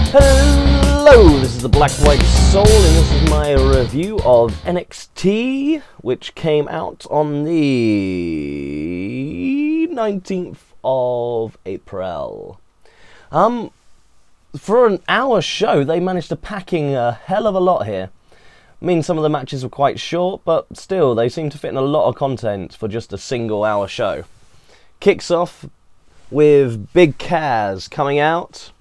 Hello, this is the Black White Soul, and this is my review of NXT, which came out on the 19th of April. For an hour show, they managed to pack in a hell of a lot here. I mean, some of the matches were quite short, but still, they seem to fit in a lot of content for just a single hour show. Kicks off with Big Kaz coming out.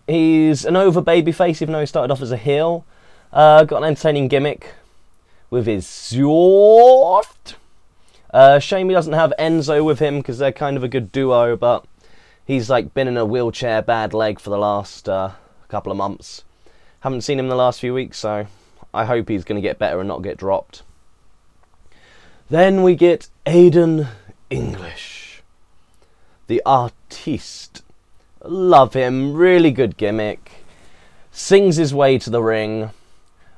He's an over babyface, even though he started off as a heel. Got an entertaining gimmick with his sword. Shame he doesn't have Enzo with him, because they're kind of a good duo, but he's like been in a wheelchair, bad leg for the last couple of months. Haven't seen him the last few weeks, so I hope he's going to get better and not get dropped. Then we get Aiden English, the artiste. Love him, really good gimmick. Sings his way to the ring.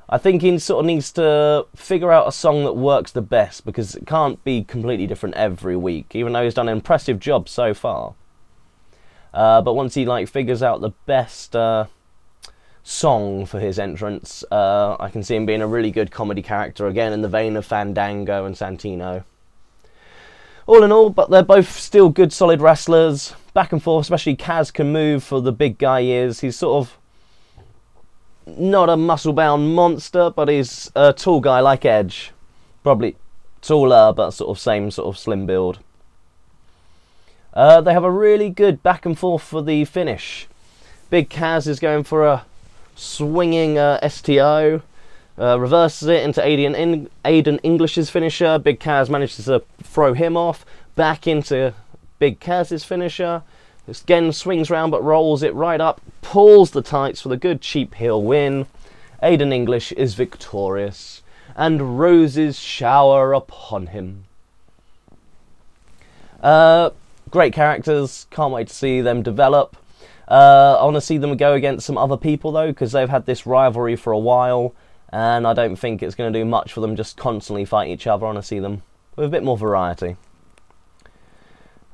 I think he sort of needs to figure out a song that works the best, because it can't be completely different every week, even though he's done an impressive job so far. But once he figures out the best song for his entrance, I can see him being a really good comedy character, again in the vein of Fandango and Santino. All in all, but they're both still good, solid wrestlers. Back and forth, especially Kaz can move for the big guy he is. He's sort of not a muscle-bound monster, but he's a tall guy like Edge. Probably taller, but sort of same sort of slim build. They have a really good back and forth for the finish. Big Kaz is going for a swinging STO. Reverses it into Aiden English's finisher. Big Kaz manages to throw him off. Back into Big Kaz's finisher. Again swings round but rolls it right up. Pulls the tights for the good cheap heel win. Aiden English is victorious. And roses shower upon him. Great characters. Can't wait to see them develop. I want to see them go against some other people though, because they've had this rivalry for a while. And I don't think it's going to do much for them just constantly fight each other. I want to see them with a bit more variety.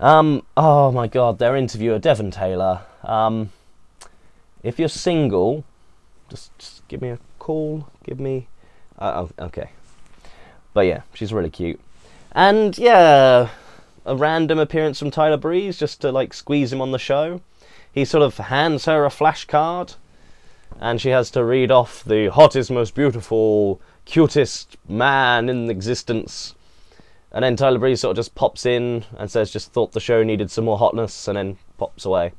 Oh my god, their interviewer, Devon Taylor. If you're single, just give me a call. Give me... oh, okay. But yeah, she's really cute. And yeah, a random appearance from Tyler Breeze just to squeeze him on the show. He sort of hands her a flashcard. And she has to read off the hottest, most beautiful, cutest man in existence. And then Tyler Breeze sort of just pops in and says, just thought the show needed some more hotness, and then pops away.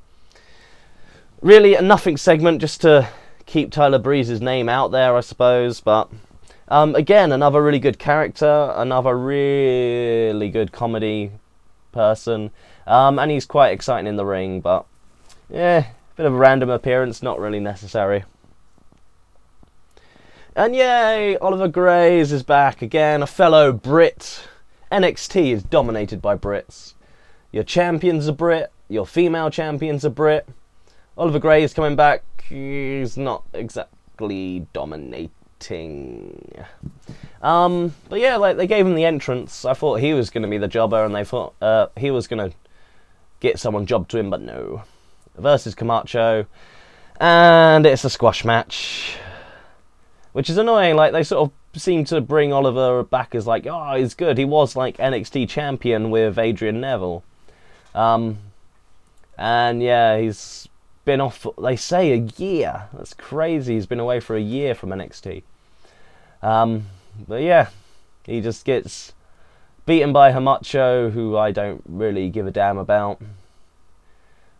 Really a nothing segment just to keep Tyler Breeze's name out there, I suppose. But again, another really good character, another really good comedy person. And he's quite exciting in the ring, but yeah, bit of a random appearance, not really necessary. And yay, Oliver Grays is back again, a fellow Brit. NXT is dominated by Brits. Your champion's a Brit, your female champion's a Brit. Oliver Grays coming back, he's not exactly dominating. But yeah, they gave him the entrance. I thought he was going to be the jobber, and they thought he was going to get someone jobbed to him, but no. Versus Camacho, and it's a squash match, which is annoying. They sort of seem to bring Oliver back as oh, he's good. He was NXT champion with Adrian Neville, and yeah, he's been off. They say a year. That's crazy. He's been away for a year from NXT. But yeah, he just gets beaten by Camacho, who I don't really give a damn about.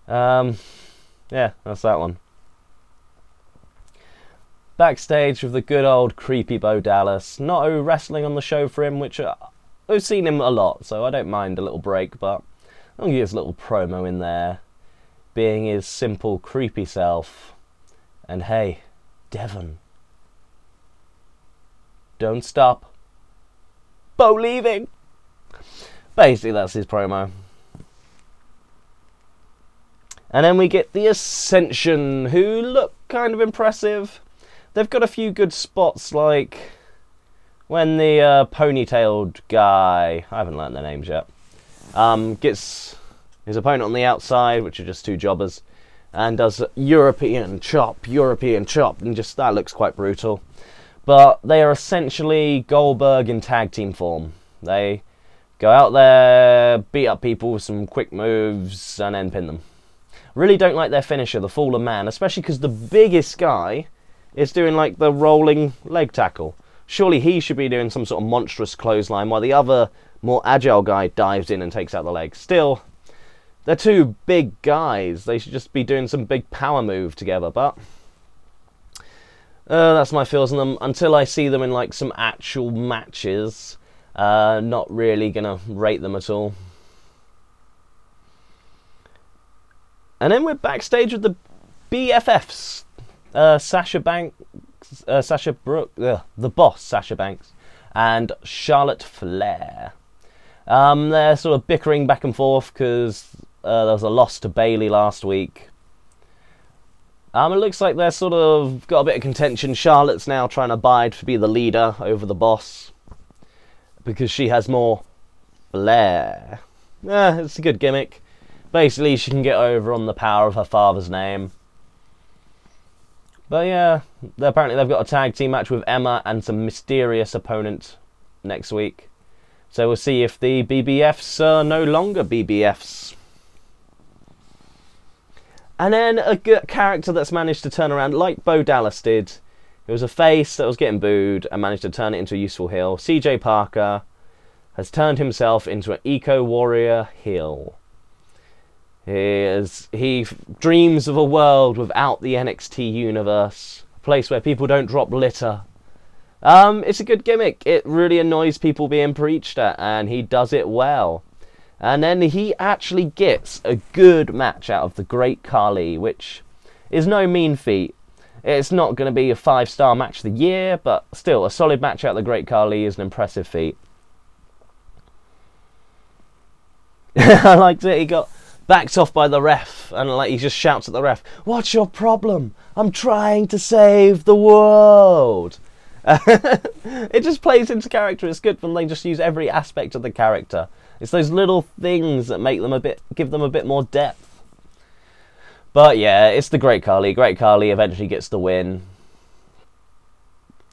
Yeah, that's that one. Backstage with the good old creepy Bo Dallas. Not wrestling on the show for him, which I've seen him a lot, so I don't mind a little break, but I'll give his little promo in there, being his simple, creepy self. And hey, Devon, don't stop. Bo leaving. Basically, that's his promo. And then we get the Ascension, who look kind of impressive. They've got a few good spots, when the ponytailed guy, I haven't learned their names yet, gets his opponent on the outside, which are just two jobbers, and does European chop, and just that looks quite brutal. But they are essentially Goldberg in tag team form. They go out there, beat up people with some quick moves, and then pin them. Really don't like their finisher, the Fallen Man, especially because the biggest guy is doing like the rolling leg tackle. Surely he should be doing some sort of monstrous clothesline while the other, more agile guy dives in and takes out the leg. Still, they're two big guys. They should just be doing some big power move together, but that's my feels on them. Until I see them in like some actual matches, not really gonna rate them at all. And then we're backstage with the BFFs, Sasha Banks, Sasha Brooke, the boss Sasha Banks, and Charlotte Flair. They're sort of bickering back and forth because there was a loss to Bayley last week. It looks like they're sort of got a bit of contention. Charlotte's now trying to bide to be the leader over the boss because she has more flair. It's a good gimmick. Basically, she can get over on the power of her father's name. But yeah, apparently they've got a tag team match with Emma and some mysterious opponent next week. So we'll see if the BBFs are no longer BBFs. And then a good character that's managed to turn around, like Bo Dallas did. It was a face that was getting booed and managed to turn it into a useful heel. CJ Parker has turned himself into an eco-warrior heel. He dreams of a world without the NXT universe. A place where people don't drop litter. It's a good gimmick. It really annoys people being preached at, and he does it well. And then he actually gets a good match out of the Great Khali, which is no mean feat. It's not going to be a 5-star match of the year, but still, a solid match out of the Great Khali is an impressive feat. I liked it. He got backed off by the ref, and like he just shouts at the ref, "What's your problem? I'm trying to save the world." It just plays into character. It's good when they just use every aspect of the character. It's those little things that make them give them a bit more depth. But yeah, it's the Great Khali. Great Khali eventually gets the win.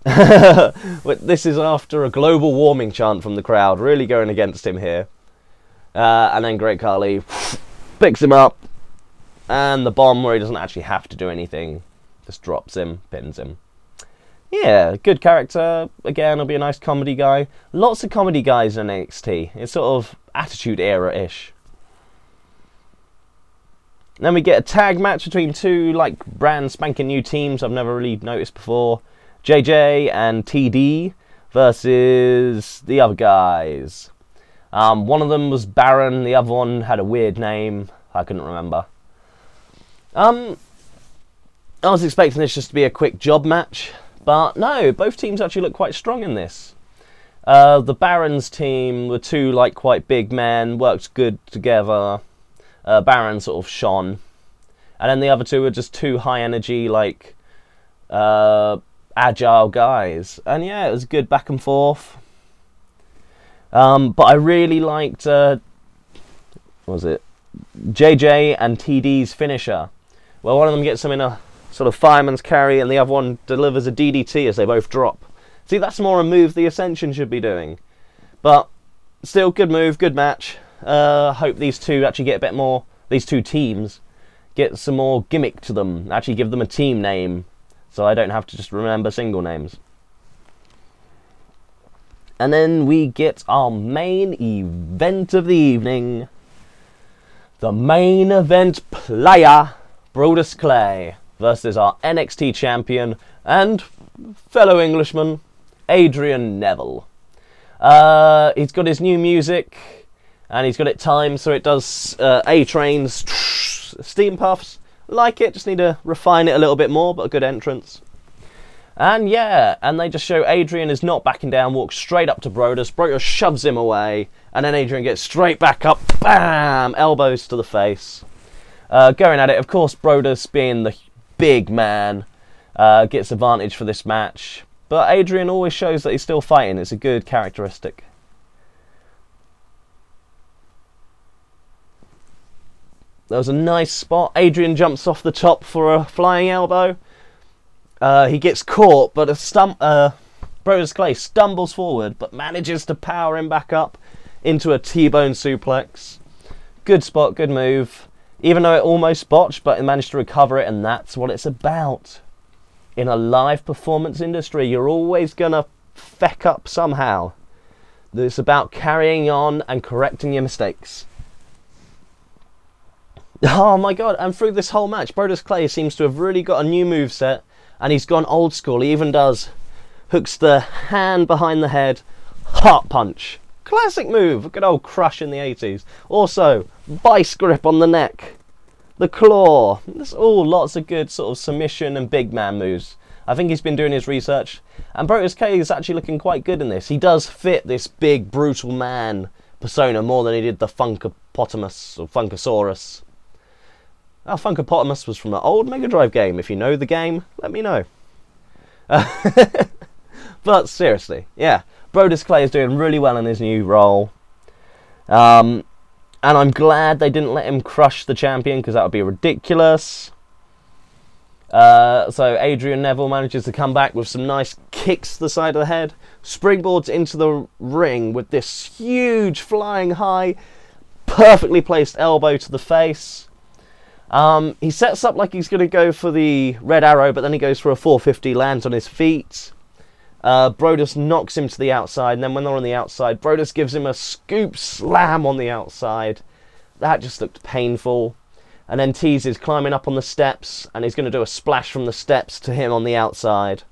This is after a global warming chant from the crowd, really going against him here. And then Great Khali picks him up, and the bomb, where he doesn't actually have to do anything, just drops him, pins him. Yeah, good character. Again, he'll be a nice comedy guy. Lots of comedy guys in NXT. It's sort of Attitude Era-ish. Then we get a tag match between two like brand spanking new teams I've never really noticed before. JJ and TD versus the other guys. One of them was Baron, the other one had a weird name. I couldn't remember. I was expecting this just to be a quick job match, but no, both teams actually look quite strong in this. The Baron's team were two like quite big men, worked good together. Baron sort of shone. And then the other two were just two high energy, like agile guys. And yeah, it was good back and forth. But I really liked, what was it? JJ and TD's finisher. Well, one of them gets them in a sort of fireman's carry, and the other one delivers a DDT as they both drop. See, that's more a move the Ascension should be doing. But still, good move, good match. Hope these two actually get a bit more, these two teams, get some more gimmick to them. Actually give them a team name, so I don't have to just remember single names. And then we get our main event of the evening. The main event player, Brodus Clay, versus our NXT champion and fellow Englishman, Adrian Neville. He's got his new music, and he's got it timed so it does A-Trains, steam puffs. Like it, just need to refine it a little bit more, but a good entrance. And yeah, and they just show Adrian is not backing down, walks straight up to Brodus. Brodus shoves him away, and then Adrian gets straight back up, bam, elbows to the face. Going at it, of course, Brodus being the big man, gets advantage for this match. But Adrian always shows that he's still fighting. It's a good characteristic. That was a nice spot. Adrian jumps off the top for a flying elbow. He gets caught, but Brodus Clay stumbles forward, but manages to power him back up into a T-bone suplex. Good spot, good move. Even though it almost botched, but he managed to recover it, and that's what it's about. In a live performance industry, you're always going to feck up somehow. It's about carrying on and correcting your mistakes. Oh my god, and through this whole match, Brodus Clay seems to have really got a new moveset, and he's gone old school. He even hooks the hand behind the head, heart punch. Classic move, a good old crush in the 80s. Also, vice grip on the neck, the claw. There's all lots of good sort of submission and big man moves. I think he's been doing his research, and Brodus Clay is actually looking quite good in this. He does fit this big, brutal man persona more than he did the Funkapotamus or Funkasaurus. Oh, Funkapotamus was from an old Mega Drive game. If you know the game, let me know. But seriously, yeah, Brodus Clay is doing really well in his new role. And I'm glad they didn't let him crush the champion, because that would be ridiculous. So Adrian Neville manages to come back with some nice kicks to the side of the head. Springboards into the ring with this huge flying high, perfectly placed elbow to the face. He sets up like he's going to go for the red arrow, but then he goes for a 450, lands on his feet. Brodus knocks him to the outside, and then when they're on the outside, Brodus gives him a scoop slam on the outside. That just looked painful. And then teases climbing up on the steps, and he's going to do a splash from the steps to him on the outside.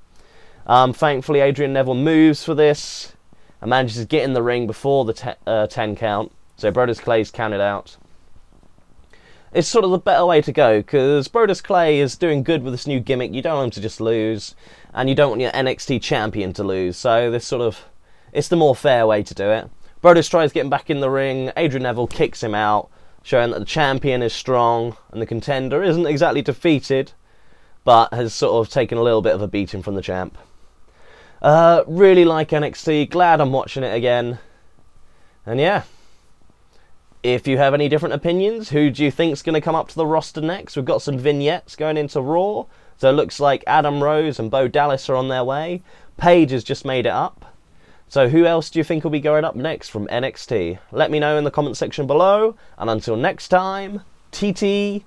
Thankfully, Adrian Neville moves for this and manages to get in the ring before the 10 count. So Brodus Clay's counted out. It's sort of the better way to go, because Brodus Clay is doing good with this new gimmick. You don't want him to just lose, and you don't want your NXT champion to lose. So this it's the more fair way to do it. Brodus tries getting back in the ring. Adrian Neville kicks him out, showing that the champion is strong and the contender isn't exactly defeated, but has sort of taken a little bit of a beating from the champ. Really like NXT. Glad I'm watching it again. And yeah. If you have any different opinions, who do you think's going to come up to the roster next? We've got some vignettes going into Raw. So it looks like Adam Rose and Bo Dallas are on their way. Paige has just made it up. So who else do you think will be going up next from NXT? Let me know in the comment section below. And until next time, TTFN.